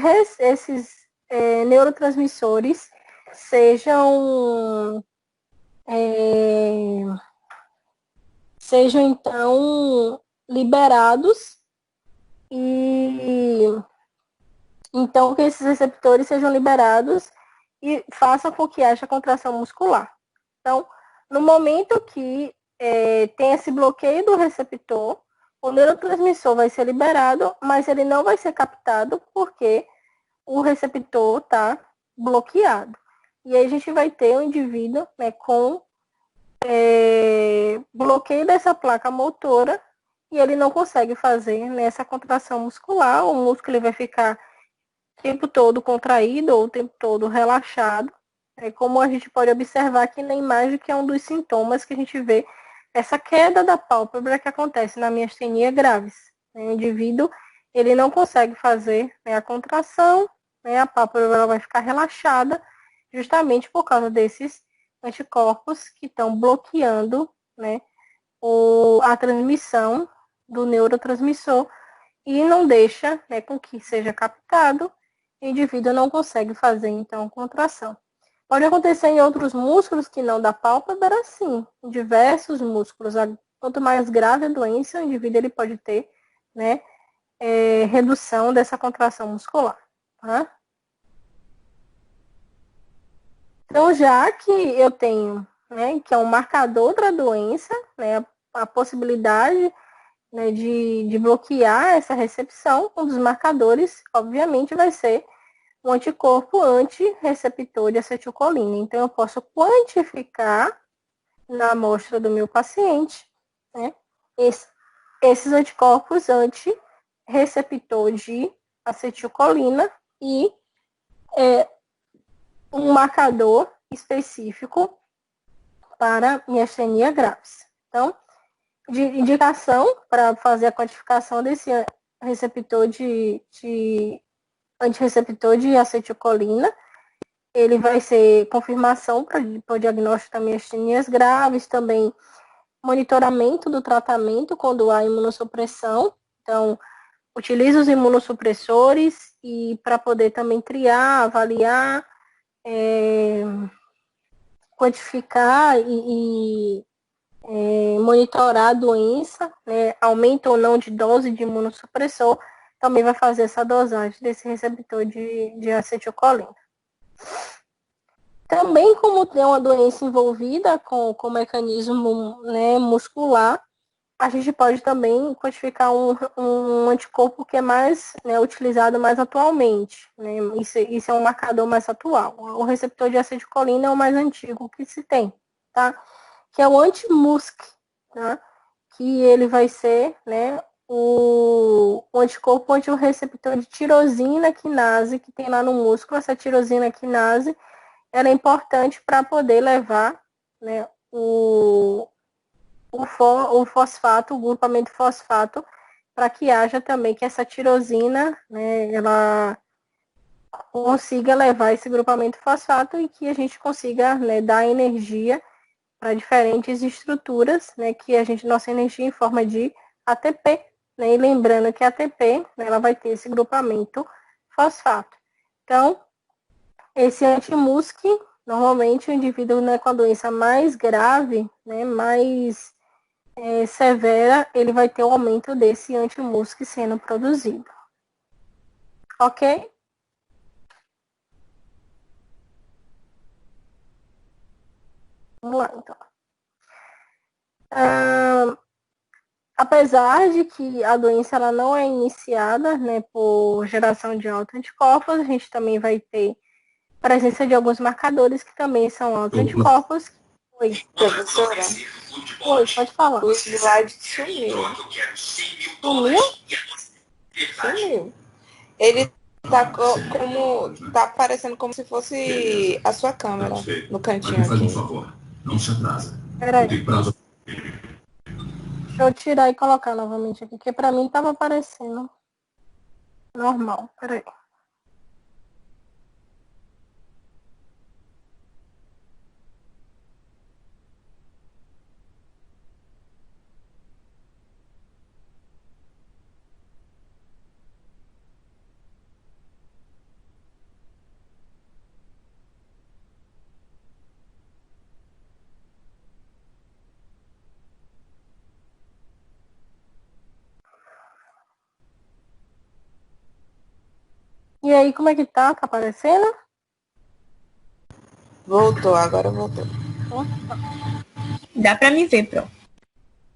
neurotransmissores sejam então liberados e então que esses receptores sejam liberados e façam com que haja contração muscular. Então, no momento que tem esse bloqueio do receptor, o neurotransmissor vai ser liberado, mas ele não vai ser captado porque o receptor está bloqueado. E aí a gente vai ter um indivíduo, né, com bloqueio dessa placa motora e ele não consegue fazer, né, essa contração muscular, o músculo vai ficar o tempo todo contraído ou o tempo todo relaxado, como a gente pode observar aqui na imagem, que é um dos sintomas que a gente vê, essa queda da pálpebra que acontece na miastenia graves. O indivíduo, ele não consegue fazer, né, a contração, né, a pálpebra ela vai ficar relaxada, justamente por causa desses anticorpos que estão bloqueando, né, a transmissão do neurotransmissor e não deixa, né, com que seja captado, o indivíduo não consegue fazer, então, contração. Pode acontecer em outros músculos que não da pálpebra, sim, em diversos músculos. Quanto mais grave a doença, o indivíduo ele pode ter, né, redução dessa contração muscular. Tá? Então, já que eu tenho, né, que é um marcador da doença, né, a possibilidade, né, de bloquear essa recepção, um dos marcadores, obviamente, vai ser um anticorpo antirreceptor de acetilcolina. Então, eu posso quantificar na amostra do meu paciente, né, esses anticorpos antirreceptor de acetilcolina e um marcador específico para miastenia graves. Então, de indicação para fazer a quantificação desse receptor antirreceptor de acetilcolina, ele vai ser confirmação para o diagnóstico de miastenias graves, também monitoramento do tratamento quando há imunossupressão. Então, utiliza os imunossupressores e para poder também triar, avaliar, quantificar e monitorar a doença, né, aumento ou não de dose de imunossupressor, também vai fazer essa dosagem desse receptor de acetilcolina. Também, como tem uma doença envolvida com o mecanismo, né, muscular, a gente pode também quantificar um anticorpo que é mais, né, utilizado mais atualmente. Né? Isso é um marcador mais atual. O receptor de acetilcolina é o mais antigo que se tem, tá? Que é o anti-MuSK, tá? Que ele vai ser, né, o anticorpo anti o receptor de tirosina quinase que tem lá no músculo. Essa tirosina quinase ela é importante para poder levar, né, o fosfato, o grupamento fosfato, para que haja também que essa tirosina, né, ela consiga levar esse grupamento fosfato e que a gente consiga, né, dar energia para diferentes estruturas, né, que nossa energia em forma de ATP, né, e lembrando que a ATP, né, ela vai ter esse grupamento fosfato. Então, esse anti-MuSK, normalmente o indivíduo, né, com a doença mais grave, né, mais severa, ele vai ter o aumento desse anti-MuSK sendo produzido. Ok? Vamos lá, então. Apesar de que a doença ela não é iniciada, né, por geração de autoanticorpos, a gente também vai ter presença de alguns marcadores que também são autoanticorpos. Oi, professora. Oi, pode falar. O slide sumiu. Sumiu? Sumiu. Ele tá aparecendo como se fosse a sua câmera no cantinho aqui. Não se atrasa. Peraí. Deixa eu tirar e colocar novamente aqui, porque pra mim tava aparecendo normal. Peraí. E aí, como é que tá? Tá aparecendo? Voltou, agora voltou. Dá pra me ver, pronto.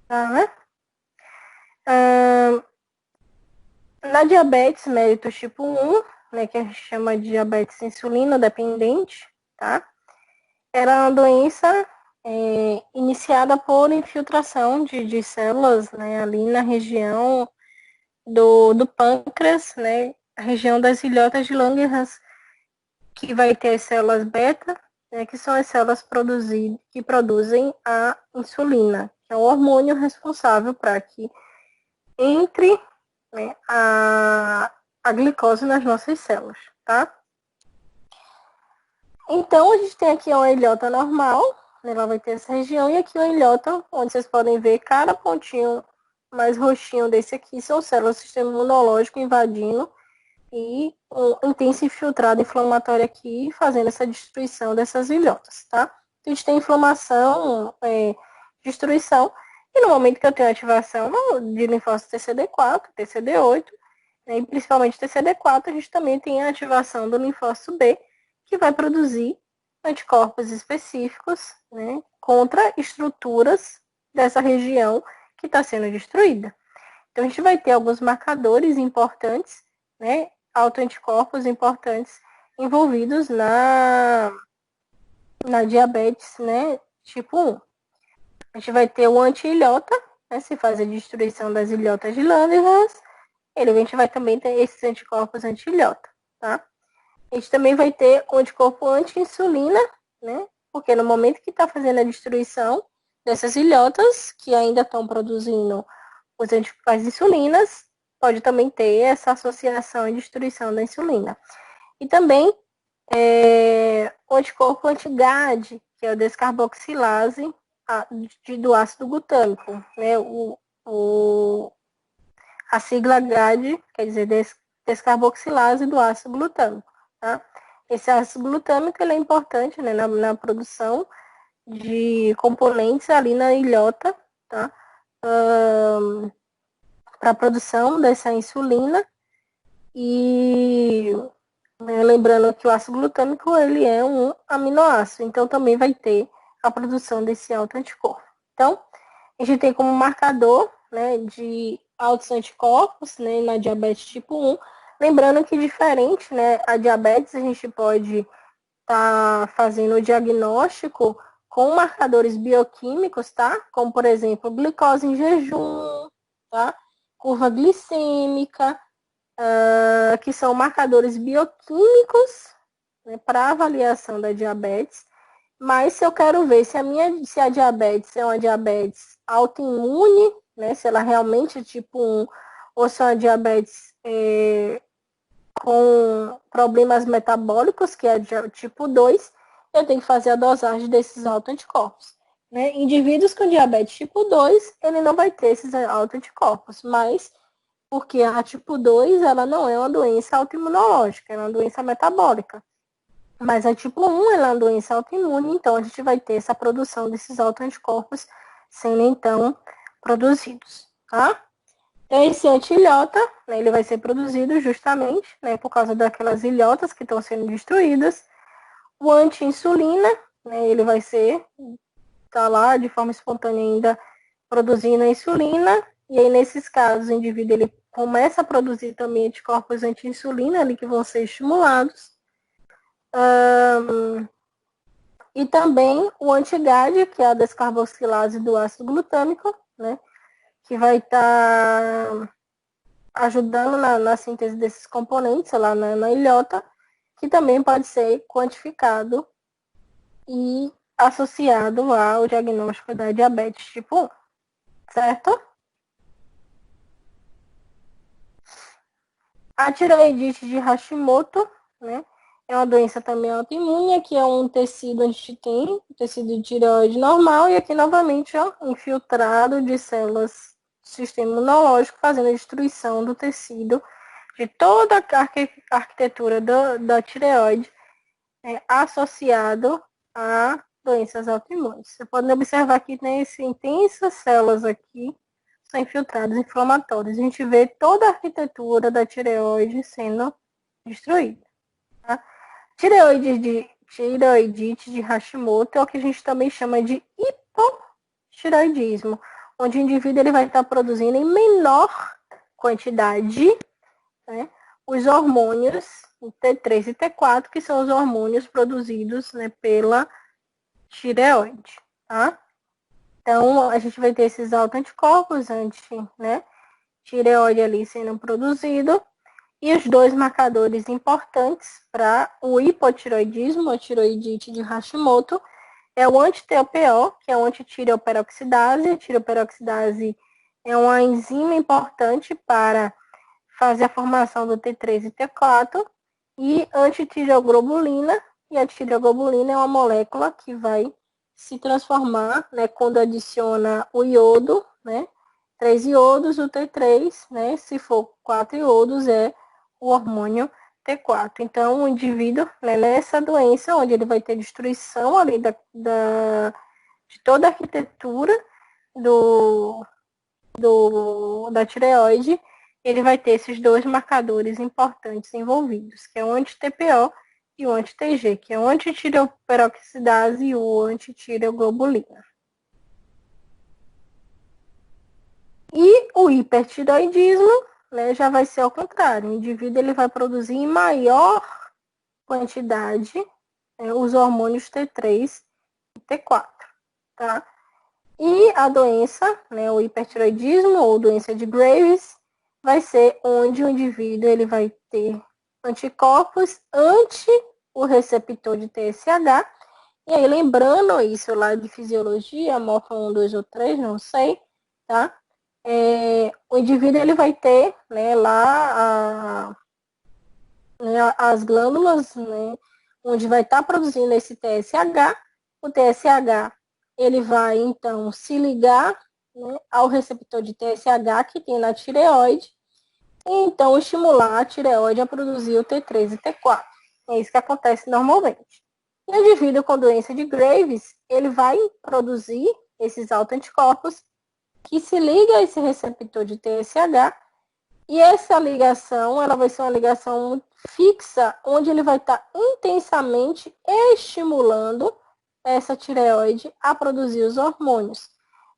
Tá, né? Na diabetes mellitus tipo 1, né, que a gente chama de diabetes insulino dependente, tá? Era uma doença iniciada por infiltração de células, né, ali na região do pâncreas, né, a região das ilhotas de Langerhans, que vai ter as células beta, né, que são as células que produzem a insulina, que é o hormônio responsável para que entre, né, a glicose nas nossas células, tá? Então, a gente tem aqui uma ilhota normal, né, ela vai ter essa região, e aqui uma ilhota, onde vocês podem ver cada pontinho mais roxinho desse aqui, são células do sistema imunológico invadindo e tem se infiltrado inflamatório aqui, fazendo essa destruição dessas ilhotas, tá? Então, a gente tem inflamação, destruição, e no momento que eu tenho ativação de linfócitos TCD4, TCD8, né, e principalmente TCD4, a gente também tem a ativação do linfócito B, que vai produzir anticorpos específicos, né, contra estruturas dessa região que está sendo destruída. Então, a gente vai ter alguns marcadores importantes, né, autoanticorpos importantes envolvidos na diabetes, né, tipo 1. A gente vai ter o anti-ilhota, né, se faz a destruição das ilhotas de Langerhans, a gente vai também ter esses anticorpos anti-ilhota, tá? A gente também vai ter o anticorpo anti-insulina, né, porque no momento que está fazendo a destruição dessas ilhotas, que ainda estão produzindo as insulinas, pode também ter essa associação e destruição da insulina. E também o anticorpo anti-GAD, que é o descarboxilase do ácido glutâmico, né? A sigla GAD quer dizer descarboxilase do ácido glutâmico, tá? Esse ácido glutâmico ele é importante, né, na produção de componentes ali na ilhota, tá? Para a produção dessa insulina. E lembrando que o ácido glutâmico ele é um aminoácido, então também vai ter a produção desse autoanticorpo. Então, a gente tem como marcador, né, de altos anticorpos, né, na diabetes tipo 1. Lembrando que diferente, né, a diabetes a gente pode estar fazendo o diagnóstico com marcadores bioquímicos, tá? Como, por exemplo, glicose em jejum, tá? Curva glicêmica, que são marcadores bioquímicos, né, para avaliação da diabetes. Mas se eu quero ver se a diabetes é uma diabetes autoimune, né, se ela realmente é tipo 1, ou se é uma diabetes com problemas metabólicos, que é tipo 2, eu tenho que fazer a dosagem desses autoanticorpos. Né? Indivíduos com diabetes tipo 2, ele não vai ter esses autoanticorpos, mas porque a tipo 2, ela não é uma doença autoimunológica, ela é uma doença metabólica. Mas a tipo 1, ela é uma doença autoimune, então a gente vai ter essa produção desses autoanticorpos sendo, então, produzidos, tá? Então, esse anti-ilhota, né, ele vai ser produzido justamente, né, por causa daquelas ilhotas que estão sendo destruídas. O anti-insulina, né, ele vai tá lá de forma espontânea ainda produzindo a insulina, e aí nesses casos o indivíduo ele começa a produzir também anticorpos anti-insulina ali que vão ser estimulados. E também o anti-GAD, que é a descarboxilase do ácido glutâmico, né, que vai estar ajudando na síntese desses componentes lá na ilhota, que também pode ser quantificado e associado ao diagnóstico da diabetes tipo 1, certo? A tireoidite de Hashimoto, né, é uma doença também autoimune, aqui é um tecido onde a gente tem um tecido de tireoide normal, e aqui novamente, ó, infiltrado de células do sistema imunológico, fazendo a destruição do tecido, de toda a arquitetura da tireoide, associado a doenças autoimunes. Você pode observar que tem intensas células aqui, são infiltrados inflamatórios. A gente vê toda a arquitetura da tireoide sendo destruída. Tá? Tireoidite de Hashimoto é o que a gente também chama de hipotireoidismo, onde o indivíduo ele vai estar produzindo em menor quantidade, né, os hormônios T3 e T4, que são os hormônios produzidos, né, pela tireoide. Tá? Então, a gente vai ter esses autoanticorpos tireoide ali sendo produzido. E os dois marcadores importantes para o hipotireoidismo, a tireoidite de Hashimoto, é o anti-TPO, que é o antitireoperoxidase. A tireoperoxidase é uma enzima importante para fazer a formação do T3 e T4. E antitireoglobulina, e a tireoglobulina é uma molécula que vai se transformar, né, quando adiciona o iodo, né, 3 iodos, o T3, né, se for 4 iodos, é o hormônio T4. Então, o indivíduo, né, nessa doença, onde ele vai ter destruição ali de toda a arquitetura da tireoide, ele vai ter esses dois marcadores importantes envolvidos, que é o anti-TPO e o anti-TG, que é o antitireoperoxidase e o antitireoglobulina. E o hipertireoidismo, né, já vai ser ao contrário. O indivíduo ele vai produzir em maior quantidade os hormônios T3 e T4. Tá? E a doença, né, o hipertireoidismo ou doença de Graves, vai ser onde o indivíduo ele vai ter anticorpos anti o receptor de TSH. E aí, lembrando isso lá de fisiologia, MOFA 1, 2 ou 3, não sei, tá? O indivíduo ele vai ter, né, lá as glândulas, né, onde vai estar produzindo esse TSH. O TSH ele vai então se ligar, né, ao receptor de TSH que tem na tireoide, e então estimular a tireoide a produzir o T3 e T4. É isso que acontece normalmente. E o indivíduo com doença de Graves, ele vai produzir esses autoanticorpos que se liga a esse receptor de TSH, e essa ligação, ela vai ser uma ligação fixa, onde ele vai estar intensamente estimulando essa tireoide a produzir os hormônios.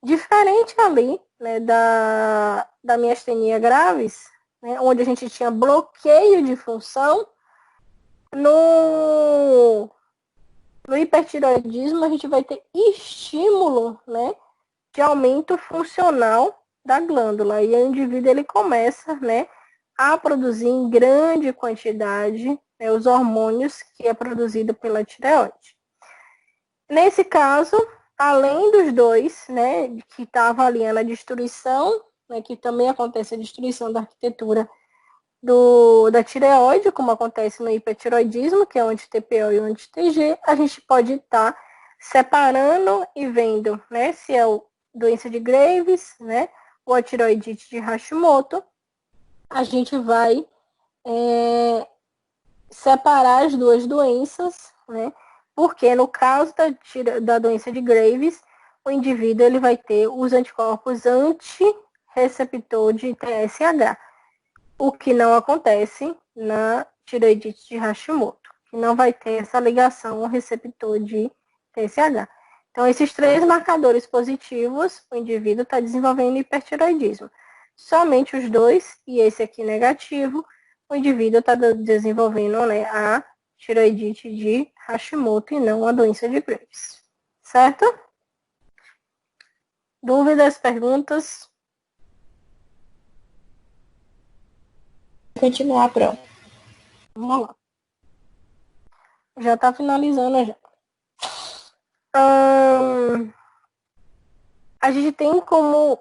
Diferente ali, né, da miastenia graves, né, onde a gente tinha bloqueio de função, no hipertireoidismo a gente vai ter estímulo, né, de aumento funcional da glândula. E o indivíduo ele começa, né, a produzir em grande quantidade, né, os hormônios que é produzido pela tireoide. Nesse caso, além dos dois, né, que está avaliando a destruição, né, que também acontece a destruição da arquitetura da tireoide, como acontece no hipertireoidismo, que é o anti-TPO e o anti-TG, a gente pode estar separando e vendo, né, se é o doença de Graves, né, ou a tireoidite de Hashimoto. A gente vai separar as duas doenças, né, porque no caso da doença de Graves, o indivíduo ele vai ter os anticorpos anti-receptor de TSH, o que não acontece na tireoidite de Hashimoto, que não vai ter essa ligação ao receptor de TSH. Então, esses três marcadores positivos, o indivíduo está desenvolvendo hipertireoidismo. Somente os dois, e esse aqui negativo, o indivíduo está desenvolvendo, né, a tireoidite de Hashimoto e não a doença de Graves. Certo? Dúvidas, perguntas? Continuar, pronto. Vamos lá. Já está finalizando já. A gente tem como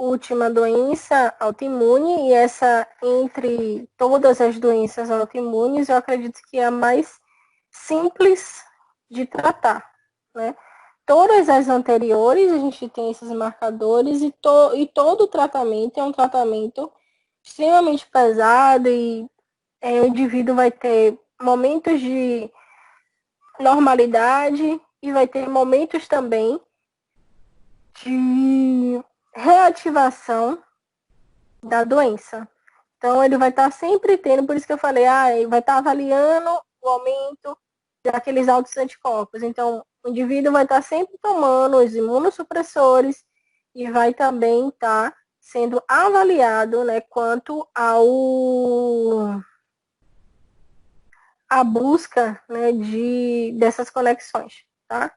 última doença autoimune, e essa, entre todas as doenças autoimunes, eu acredito que é a mais simples de tratar, né? Todas as anteriores, a gente tem esses marcadores, e todo o tratamento é um tratamento extremamente pesado, e o indivíduo vai ter momentos de normalidade e vai ter momentos também de reativação da doença. Então, ele vai estar sempre tendo, por isso que eu falei, ele vai estar avaliando o aumento daqueles altos anticorpos. Então, o indivíduo vai estar sempre tomando os imunossupressores e vai também estar sendo avaliado, né, quanto a busca, né, dessas conexões, tá?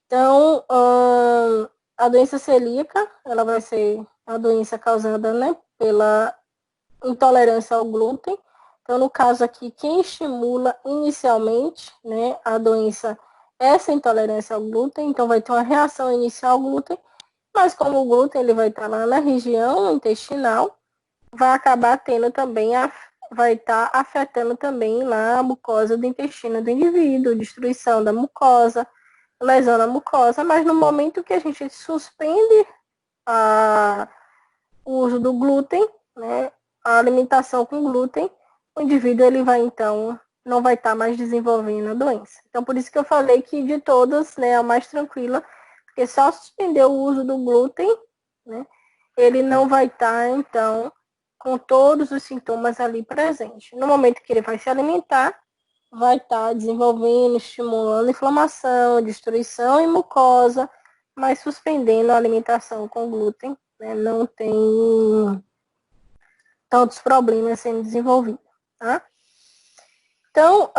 Então, a doença celíaca, ela vai ser a doença causada, né, pela intolerância ao glúten. Então, no caso aqui, quem estimula inicialmente, né, a doença, essa intolerância ao glúten, então vai ter uma reação inicial ao glúten, mas como o glúten ele vai estar lá na região intestinal, vai acabar tendo também, vai estar afetando também lá a mucosa do intestino do indivíduo, destruição da mucosa, lesão na mucosa, mas no momento que a gente suspende o uso do glúten, né, a alimentação com glúten, o indivíduo ele vai então não vai estar mais desenvolvendo a doença. Então por isso que eu falei que de todas, né, a mais tranquila, porque só suspender o uso do glúten, né, ele não vai estar então com todos os sintomas ali presentes. No momento que ele vai se alimentar, vai estar desenvolvendo, estimulando inflamação, destruição e mucosa, mas suspendendo a alimentação com glúten, né, não tem tantos problemas sendo desenvolvidos, tá? Então,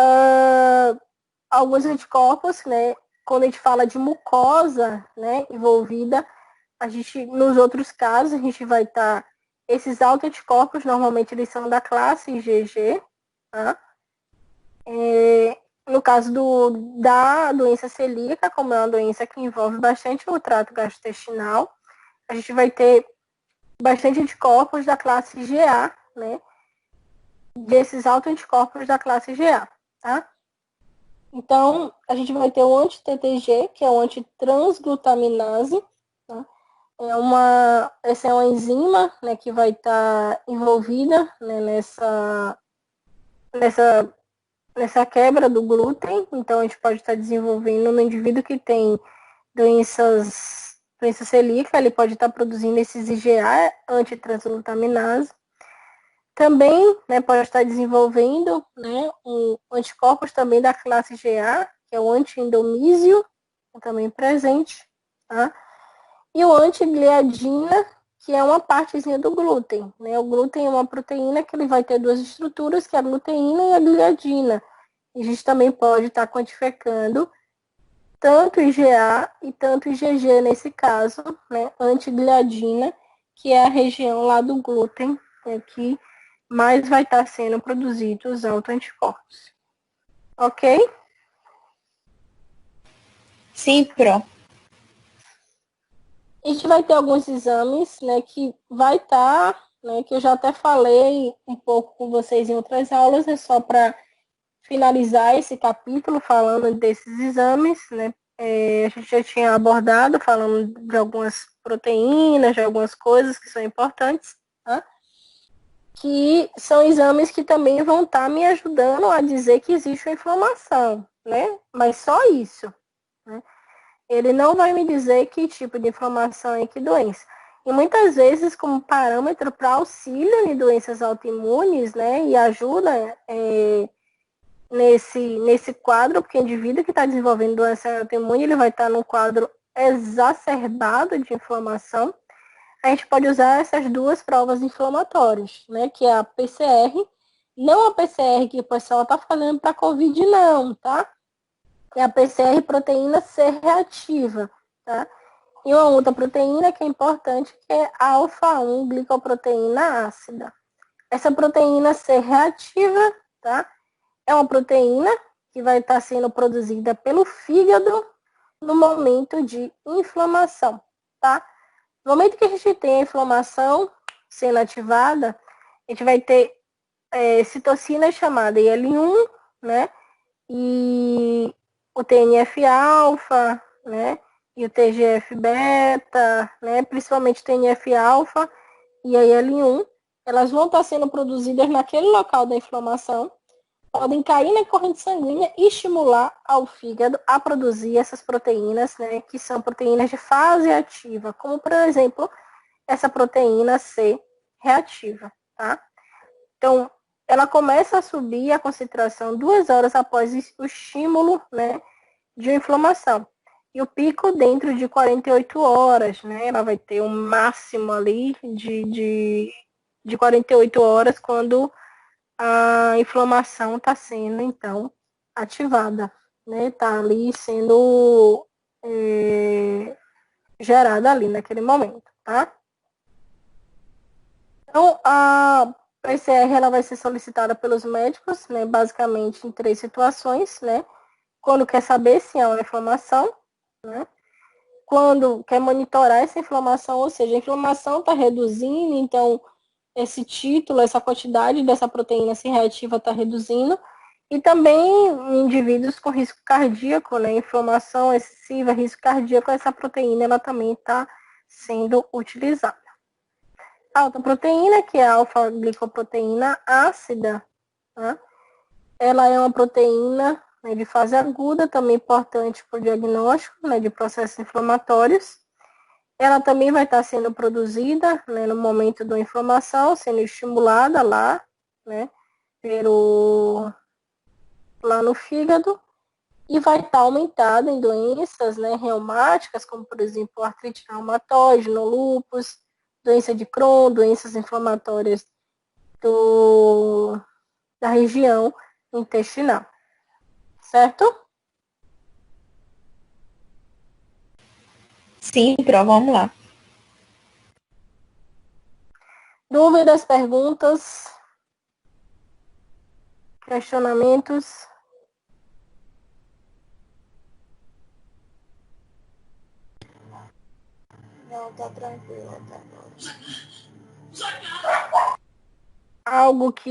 alguns anticorpos, né, quando a gente fala de mucosa, né, envolvida, a gente, nos outros casos, a gente vai estar, esses autoanticorpos, normalmente eles são da classe IgG, tá? No caso da doença celíaca, como é uma doença que envolve bastante o trato gastrointestinal, a gente vai ter bastante anticorpos da classe IgA, né? Desses autoanticorpos da classe IgA, tá? Então, a gente vai ter o anti-TTG, que é o antitransglutaminase, tá? Essa é uma enzima, né, que vai estar envolvida, né, nessa quebra do glúten. Então, a gente pode estar desenvolvendo no indivíduo que tem doença celíaca, ele pode estar produzindo esses IgA, antitransglutaminase. Também, né, pode estar desenvolvendo, né, anticorpos também da classe IgA, que é o anti-indomísio, também presente, tá? E o antigliadina, que é uma partezinha do glúten, né? O glúten é uma proteína que ele vai ter duas estruturas, que é a gluteína e a gliadina. E a gente também pode estar quantificando tanto IgA e tanto IgG nesse caso, né? Antigliadina, que é a região lá do glúten, né, que mais vai estar sendo produzido os autoanticorpos. Ok? Sim, Pro. A gente vai ter alguns exames, né, que vai estar, né, que eu já até falei um pouco com vocês em outras aulas, é só para finalizar esse capítulo falando desses exames, né. A gente já tinha abordado, falando de algumas proteínas, de algumas coisas que são importantes, tá? Que são exames que também vão estar me ajudando a dizer que existe uma inflamação, né? Mas só isso, né? Ele não vai me dizer que tipo de inflamação e que doença. E muitas vezes, como parâmetro para auxílio em doenças autoimunes, né? E ajuda nesse quadro, porque o indivíduo que está desenvolvendo doença autoimune, ele vai estar num quadro exacerbado de inflamação. A gente pode usar essas duas provas inflamatórias, né? Que é a PCR, não a PCR que o pessoal está fazendo para COVID, não, tá? É a PCR proteína C reativa, tá? E uma outra proteína que é importante, que é a alfa-1 glicoproteína ácida. Essa proteína C reativa, tá? É uma proteína que vai estar sendo produzida pelo fígado no momento de inflamação, tá? No momento que a gente tem a inflamação sendo ativada, a gente vai ter citocina chamada IL-1, né? E o TNF-alfa, né? E o TGF-beta, né? Principalmente TNF-alfa e a IL-1, elas vão estar sendo produzidas naquele local da inflamação, podem cair na corrente sanguínea e estimular ao fígado a produzir essas proteínas, né? Que são proteínas de fase ativa, como, por exemplo, essa proteína C reativa, tá? Então, ela começa a subir a concentração 2 horas após o estímulo, né, de inflamação. E o pico dentro de 48 horas, né? Ela vai ter um máximo ali de 48 horas quando a inflamação está sendo, então, ativada, né? Está ali sendo gerada ali naquele momento, tá? Então, a PCR ela vai ser solicitada pelos médicos, né, basicamente em 3 situações, né? Quando quer saber se há uma inflamação, né? Quando quer monitorar essa inflamação, ou seja, a inflamação está reduzindo, então esse título, essa quantidade dessa proteína C reativa está reduzindo, e também em indivíduos com risco cardíaco, né, inflamação excessiva, risco cardíaco, essa proteína ela também está sendo utilizada. A alta proteína, que é a alfa-glicoproteína ácida, né? Ela é uma proteína, né, de fase aguda, também importante para o diagnóstico, né, de processos inflamatórios. Ela também vai estar sendo produzida, né, no momento da inflamação, sendo estimulada lá, né, lá no fígado, e vai estar aumentada em doenças, né, reumáticas, como, por exemplo, artrite reumatoide, no lúpus, doença de Crohn, doenças inflamatórias da região intestinal. Certo? Sim, Pro, vamos lá. Dúvidas, perguntas, questionamentos? Não, tá tranquilo até agora. Algo que